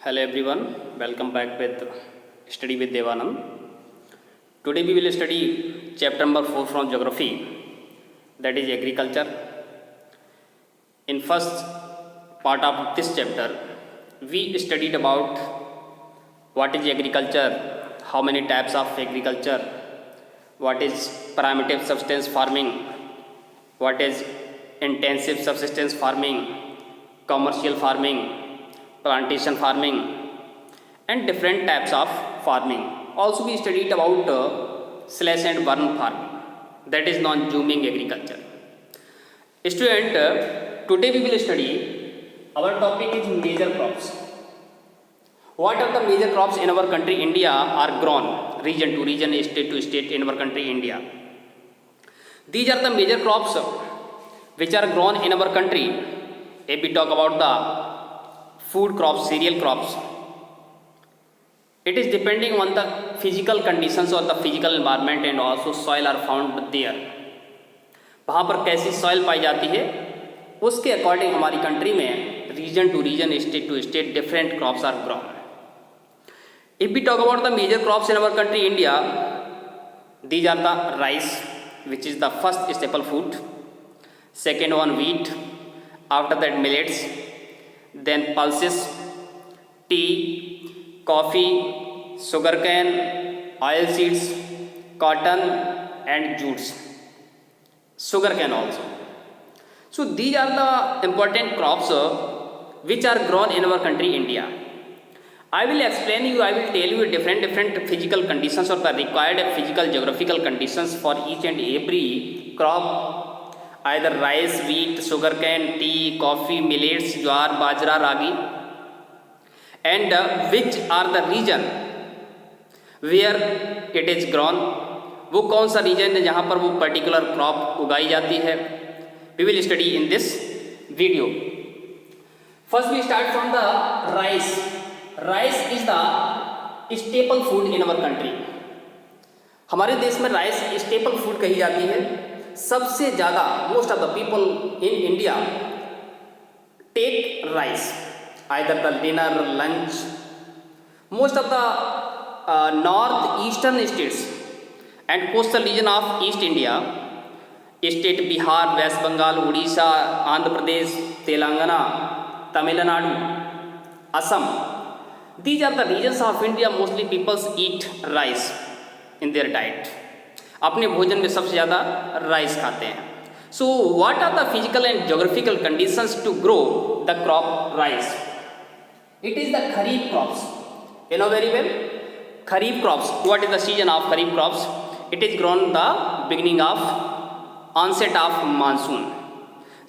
Hello everyone, welcome back with Study with Devanand. Today we will study chapter number 4 from geography, that is agriculture. In first part of this chapter, we studied about what is agriculture, how many types of agriculture, what is primitive subsistence farming, what is intensive subsistence farming, commercial farming, plantation farming, and different types of farming. Also we studied about slash and burn farming, that is non-zooming agriculture. Student, today we will study, our topic is major crops. What are the major crops in our country India are grown region to region, state to state in our country India. These are the major crops which are grown in our country. If we talk about the food crops, cereal crops, it is depending on the physical conditions or the physical environment and also soil are found there. वहाँ पर कैसी soil पाई जाती है उसके according हमारी country में region to region, state to state different crops are grown. If we talk about the major crops in our country India, these are the rice, which is the first staple food. Second one wheat, after that millets, then pulses, tea, coffee, sugarcane, oil seeds, cotton and jutes, sugarcane also. So these are the important crops which are grown in our country India. I will explain you, I will tell you different physical conditions or the required physical geographical conditions for each and every crop, either rice, wheat, sugarcane, tea, coffee, millets, jowar, bajra, ragi, and which are the region where it is grown. वो कौन सा reason है जहाँ पर वो particular crop उगाई जाती है. We will study in this video. First we start from the rice. Rice is the staple food in our country. हमारे देश में राइस स्टेपल फूड कही जाती है. सबसे ज़्यादा most of the people in India take rice either the dinner, lunch. Most of the north eastern states and coastal region of east India, state Bihar, West Bengal, Orissa, Andhra Pradesh, Telangana, Tamil Nadu, Assam, these are the regions of India mostly people eat rice in their diet. अपने भोजन में सबसे ज़्यादा rice खाते हैं. So what are the physical and geographical conditions to grow the crop rice? It is the kharif crops. You know very well kharif crops. What is the season of kharif crops? It is grown the beginning of onset of monsoon.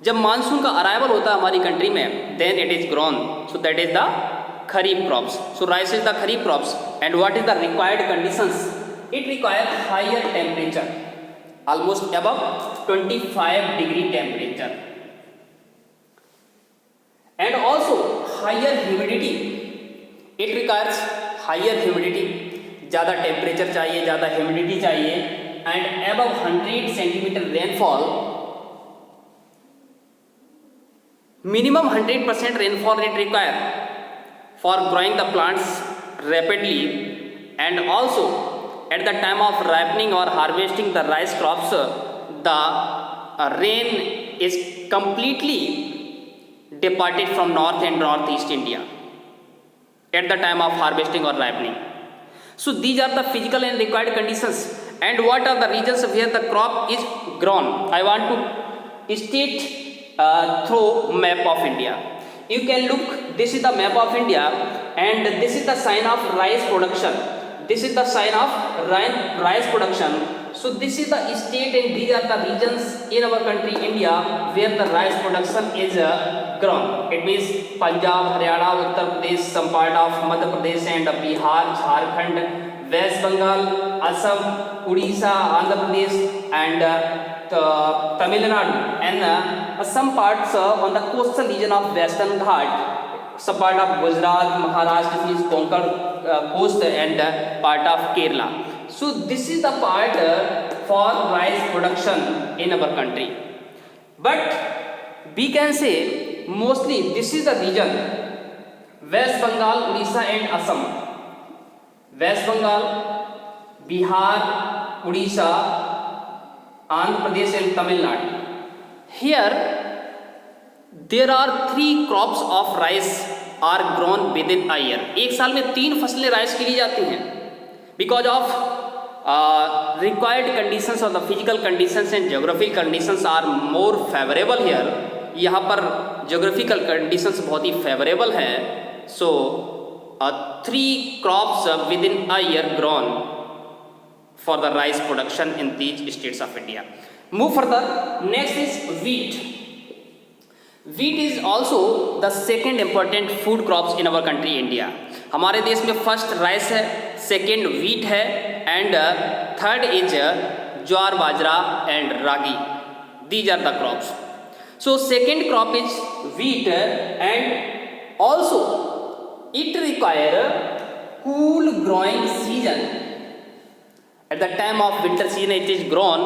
जब monsoon का arrival होता है हमारी country में, then it is grown. So that is the kharif crops. So rice is the kharif crops. And what is the required conditions? It requires higher temperature, almost above 25 degree temperature, and also higher humidity. It requires higher humidity. ज़्यादा temperature चाहिए, ज़्यादा humidity चाहिए, and above 100 centimeter rainfall. Minimum 100% rainfall it requires for growing the plants rapidly, and also at the time of ripening or harvesting the rice crops, the rain is completely departed from north and northeast India at the time of harvesting or ripening. So these are the physical and required conditions. And what are the regions where the crop is grown? I want to state through map of India. You can look, this is the map of India and this is the sign of rice production. This is the sign of rice production. So this is the state and these are the regions in our country India where the rice production is grown. It means Punjab, Haryana, Uttar Pradesh, some part of Madhya Pradesh and Bihar, Jharkhand, West Bengal, Assam, Odisha, Andhra Pradesh and Tamil Nadu, and some parts on the coastal region of Western Ghat, some part of Gujarat, Maharashtra, is Konkan coast and part of Kerala. So this is the part for rice production in our country. But we can say mostly this is the region West Bengal, Orissa and Assam. West Bengal, Bihar, Orissa, Andhra Pradesh and Tamil Nadu. Here there are 3 crops of rice are grown within a year। एक साल में 3 फसलें rice की ली जाती हैं। Because of required conditions और the physical conditions and geographical conditions are more favourable here. यहाँ पर जोग्राफिकल कंडीशंस बहुत ही फेवरेबल है। So 3 crops within a year grown for the rice production in these states of India. Move further, next is wheat. Wheat is also the second important food crops in our country India। हमारे देश में first rice है, second wheat है and third is jowar, bajra and ragi. These are the crops. So second crop is wheat and also it require cool growing season. At the time of winter season it is grown,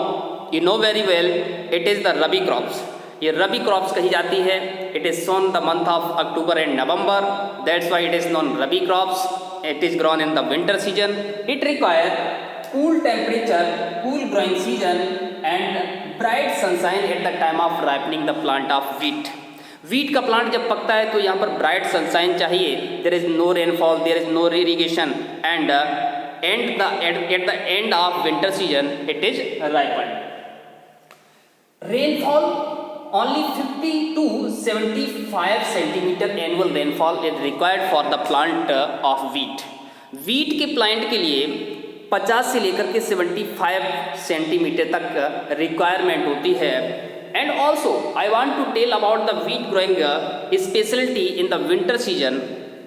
you know very well, it is the rabi crops. ये rabi crops कही जाती है। It is sown the month of October and November, that's why it is non rabi crops. It is grown in the winter season. It require cool temperature, cool growing season and bright sunshine at the time of ripening the plant of wheat. Wheat का plant जब पकता है तो यहाँ पर bright sunshine चाहिए। There is no rainfall, there is no irrigation and at the end of winter season it is ripen. Rainfall only 50 to 75 centimeter annual rainfall is required for the plant of wheat। Wheat के plant के लिए 50 से लेकर के 75 centimetre तक requirement होती है। And also I want to tell about the wheat growing speciality in the winter season.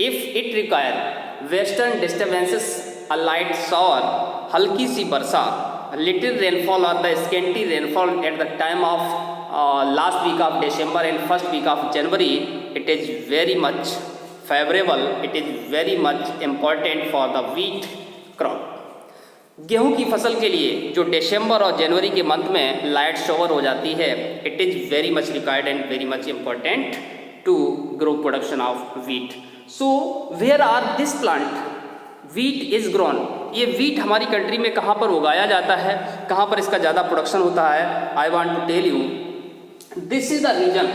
If it require western disturbances, a light shower, हल्की सी वर्षा, लिटिल रेनफॉल और the scanty rainfall at the time of last week of December and first week of January, it is very much favorable, it is very much important for the wheat crop। गेहूं की फसल के लिए जो दिसंबर और जनवरी के month में light shower हो जाती है, it is very much required and very much important to grow production of wheat. So where are this plant wheat is grown. ये वीट हमारी कंट्री में कहाँ पर उगाया जाता है, कहाँ पर इसका ज़्यादा प्रोडक्शन होता है? I want to tell you, this is the region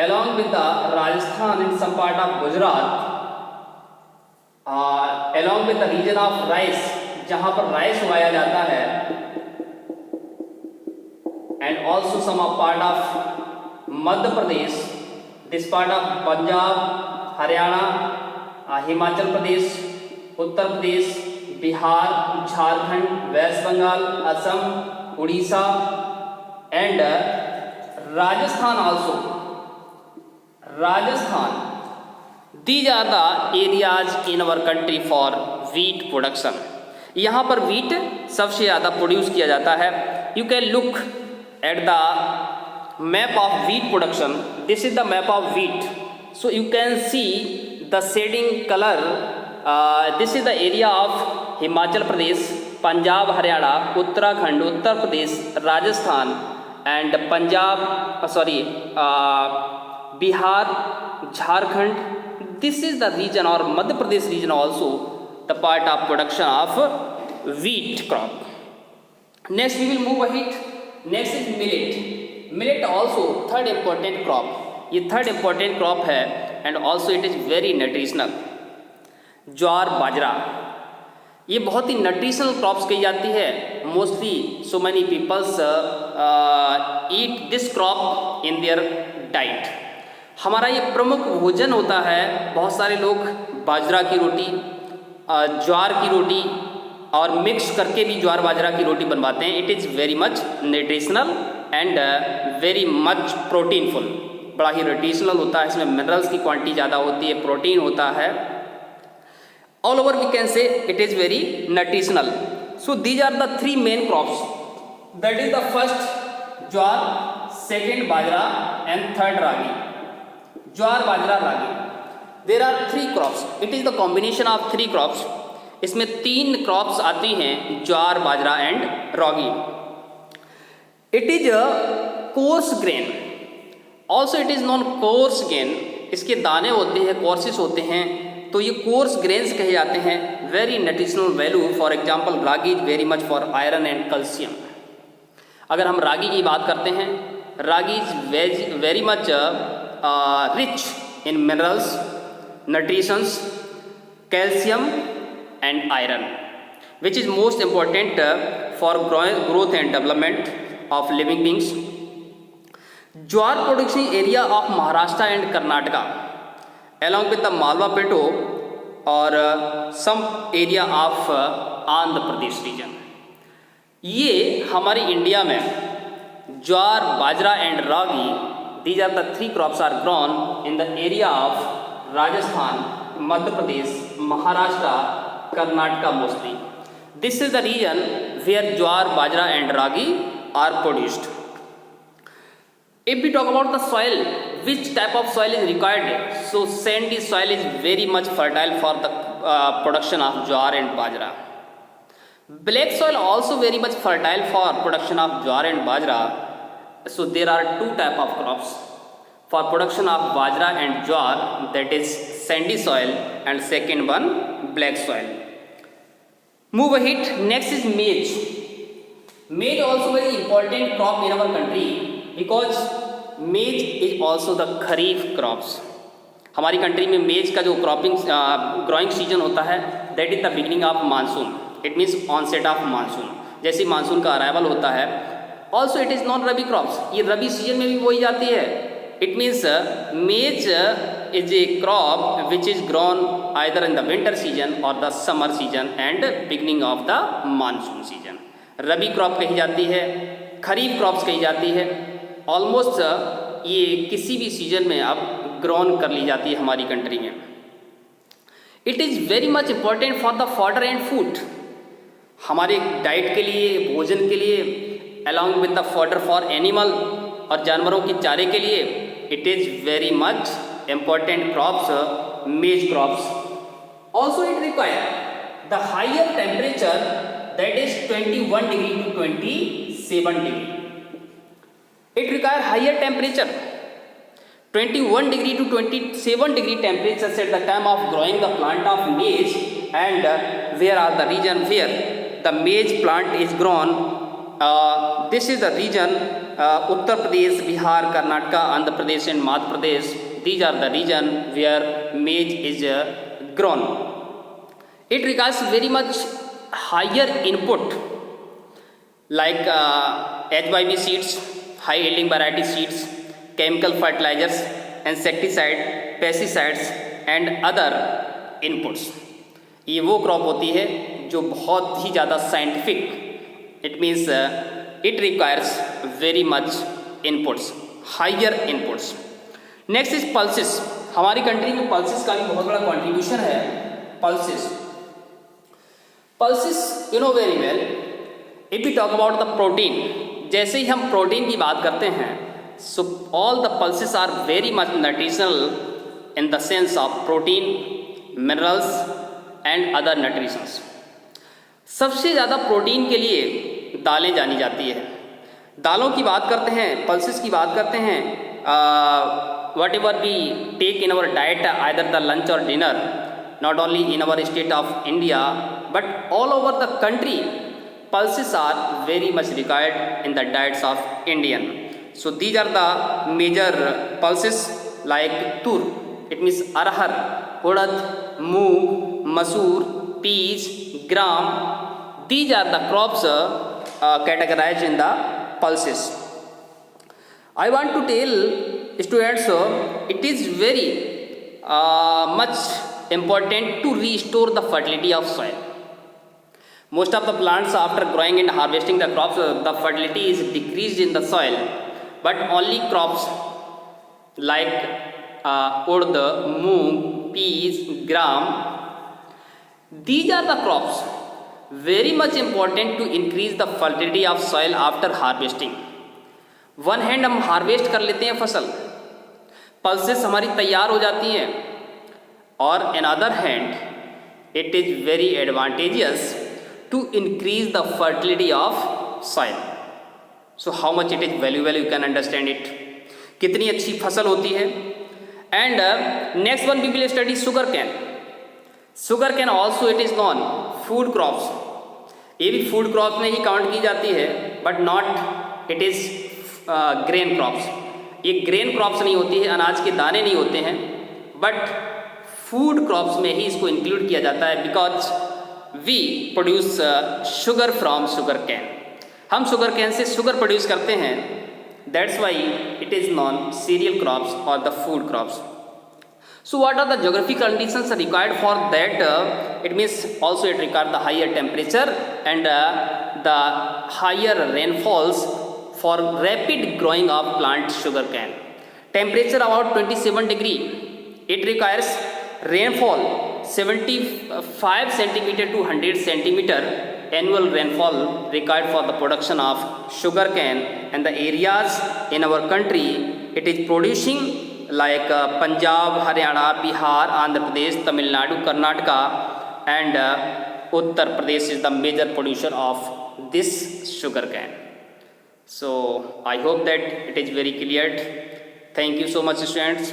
along with the Rajasthan and some part of Gujarat, along with the region of rice, जहाँ पर राइस उगाया जाता है, and also some of part of Madhya Pradesh, this part of Punjab, Haryana, Himachal Pradesh, Uttar Pradesh, Bihar, Jharkhand, West Bengal, Assam, Orissa and Rajasthan also। Rajasthan, these are the areas in our country for wheat production। यहाँ पर wheat सबसे ज़्यादा produce किया जाता है। You can look at the map of wheat production। This is the map of wheat। So you can see the shading color। This is the area of Himachal Pradesh, Punjab, Haryana, Uttarakhand, Uttar Pradesh, Rajasthan and Punjab, Bihar, Jharkhand। This is the region or Madhya Pradesh region also the part of production of wheat crop। Next we will move ahead। Next is millet। Millet also third important crop। ये third important crop है and also it is very nutritional। ज्वार, बाजरा ये बहुत ही nutritional crops कही जाती है। Mostly so many peoples eat this crop in their diet. हमारा ये प्रमुख भोजन होता है। बहुत सारे लोग बाजरा की रोटी, ज्वार की रोटी और मिक्स करके भी ज्वार बाजरा की रोटी बनवाते हैं। It is very much nutritional and very much proteinful. बड़ा ही न्यूट्रिशनल होता है, इसमें मिनरल्स की क्वांटिटी ज़्यादा होती है, प्रोटीन होता है। All over we can say it is very nutritional। So these are the 3 main crops। That is the first jowar, second bajra and third ragi. Jowar, bajra, ragi. There are 3 crops। It is the combination of 3 crops। इसमें 3 crops आती हैं, ज्वार, बाजरा and ragi. It is a coarse grain। Also it is known coarse grain। इसके दाने होते हैं, courses होते हैं, तो ये कोर्स ग्रेन्स कहे जाते हैं। Very nutritional value, for example ragi is very much for iron and calcium. अगर हम रागी की बात करते हैं, ragi is very much rich in minerals, nutritions, calcium and iron, which is most important for growth and development of living beings. Jowar production area of Maharashtra and Karnataka along with the Malwa Plateau और some area of Andhra Pradesh region. ये हमारे India में jowar, bajra and ragi, these are the three crops are grown in the area of Rajasthan, Madhya Pradesh, Maharashtra, Karnataka mostly. This is the region where jowar, bajra and ragi are produced. If we talk about the soil, which type of soil is required? So sandy soil is very much fertile for the production of jowar and bajra. Black soil also very much fertile for production of jowar and bajra. So there are two type of crops for production of bajra and jowar, that is sandy soil, and second one black soil. Move ahead. Next is maize. Maize also very important crop in our country because maize is also the kharif crops. हमारी country में maize का जो cropping growing season होता है, that is the beginning of monsoon, it means onset of monsoon. जैसे monsoon का arrival होता है, also it is non rabi crops, ये रबी सीजन में भी बोई जाती है। It means maize is a crop which is grown either in the winter season or the summer season and beginning of the monsoon season. Rabi crop कही जाती है, खरीफ crops कही जाती है। ऑलमोस्ट ये किसी भी सीजन में अब ग्रोन कर ली जाती है हमारी कंट्री में। It is very much important for the fodder and food, हमारे डाइट के लिए, भोजन के लिए, along with the fodder for animal, और जानवरों के चारे के लिए it is very much important crops, maize crops. Also it require the higher temperature, that is 21 degree to 27 degree. It require higher temperature, 21 degree to 27 degree temperatures at the time of growing the plant of maize. And where are the region where the maize plant is grown? This is the region Uttar Pradesh, Bihar, Karnataka, Andhra Pradesh and Madhya Pradesh. These are the region where maize is grown. It requires very much higher input like HYB seeds, high yielding variety seeds, chemical fertilizers, insecticide, pesticides and other inputs. ये वो crop होती है जो बहुत ही ज़्यादा scientific, it means it requires very much inputs, higher inputs. Next is pulses. हमारी country में पल्सेस का भी बहुत बड़ा कंट्रीब्यूशन है। Pulses you know very well, if we talk about the protein, जैसे ही हम प्रोटीन की बात करते हैं, so all the pulses are very much nutritional in the sense of protein, minerals and other nutritions. सबसे ज़्यादा प्रोटीन के लिए दालें जानी जाती है। दालों की बात करते हैं, पल्सेस की बात करते हैं, whatever we take in our diet, either the lunch or dinner, not only in our state of India but all over the country, pulses are very much required in the diets of Indian. So these are the major pulses like tur, it means arhar, urad, moong, masoor, peas, gram. These are the crops categorized in the pulses. I want to tell students, it is very much important to restore the fertility of soil. Most of the plants, after growing and harvesting the crops, the fertility is decreased in the soil, but only crops like urd, moong, peas, gram, these are the crops very much important to increase the fertility of soil after harvesting. One hand हम harvest कर लेते हैं फसल, pulses हमारी तैयार हो जाती हैं, और in other hand it is very advantageous to increase the fertility of soil. So how much it is valuable, you can understand it. कितनी अच्छी फसल होती है. And next one we will study sugar cane. Sugar cane also it is known food crops. ये भी food crops में ही count की जाती है, but not it is grain crops. ये ग्रेन क्रॉप्स नहीं होती है, अनाज के दाने नहीं होते हैं, बट फूड क्रॉप्स में ही इसको इंक्लूड किया जाता है because we produce sugar from sugarcane. हम शुगर कैन से शुगर प्रोड्यूस करते हैं, that's why it is non cereal crops और the food crops. So what are the geographic conditions required for that? It means also it requires the higher temperature and the higher rainfalls for rapid growing of plant sugar cane. Temperature about 27 degree. It requires rainfall 75 centimeter to 100 centimeter annual rainfall required for the production of sugar cane, and the areas in our country it is producing like Punjab, Haryana, Bihar, Andhra Pradesh, Tamil Nadu, Karnataka, and Uttar Pradesh is the major producer of this sugar cane. So I hope that it is very clear. Thank you so much, students.